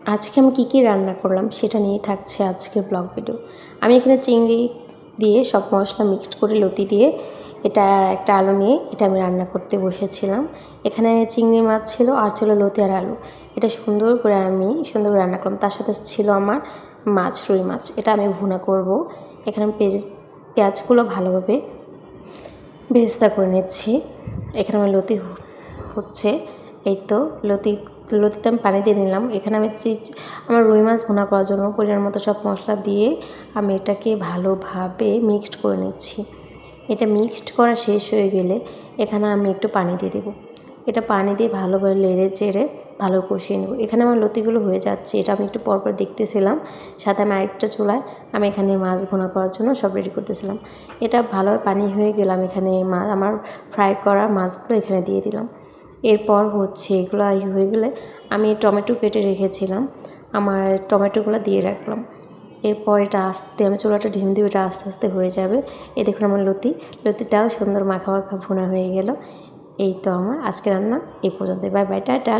আজকে আমি কী রান্না করলাম সেটা নিয়ে থাকছে আজকের ব্লগ ভিডিও। আমি এখানে চিংড়ি দিয়ে সব মশলা মিক্সড করে লতি দিয়ে এটা একটা আলু নিয়ে এটা আমি রান্না করতে বসেছিলাম। এখানে চিংড়ি মাছ ছিল আর ছিল লতি আর আলু। এটা সুন্দর করে রান্না করলাম। তার সাথে ছিল আমার মাছ, রুই মাছ। এটা আমি ভুনা করব। এখানে আমি পেঁয়াজগুলো ভালোভাবে বেরেস্তা করে নিচ্ছি। এখানে আমার লতি হচ্ছে, এই তো লতিতে আমি পানি দিয়ে নিলাম। এখানে আমি আমার রুই মাছ ভুনা করার জন্য পরিমাণ মতো সব মশলা দিয়ে আমি এটাকে ভালোভাবে মিক্সড করে নিচ্ছি। এটা মিক্সড করা শেষ হয়ে গেলে এখানে আমি একটু পানি দিয়ে দেবো। এটা পানি দিয়ে ভালোভাবে নেড়ে চেড়ে ভালো কষিয়ে নেব। এখানে আমার লতিগুলো হয়ে যাচ্ছে, এটা আমি একটু পরপর দেখতেছিলাম। সাথে আমি আরেকটা চুলায় আমি এখানে মাছ ভুনা করার জন্য সব রেডি করতেছিলাম। এটা ভালোভাবে পানি হয়ে গেলাম, এখানে আমার ফ্রাই করা মাছগুলো এখানে দিয়ে দিলাম। এরপর হচ্ছে এগুলো হয়ে গেলে আমি টমেটো কেটে রেখেছিলাম, আমার টমেটোগুলো দিয়ে রাখলাম। এরপর এটা আমি চুলাটা ঢিম দিব, এটা আস্তে আস্তে হয়ে যাবে। এই দেখুন আমার লতিটাও সুন্দর মাখা মাখা ভুনা হয়ে গেল। এই তো আমার আজকে রান্না এই পর্যন্ত। Bye bye, tata.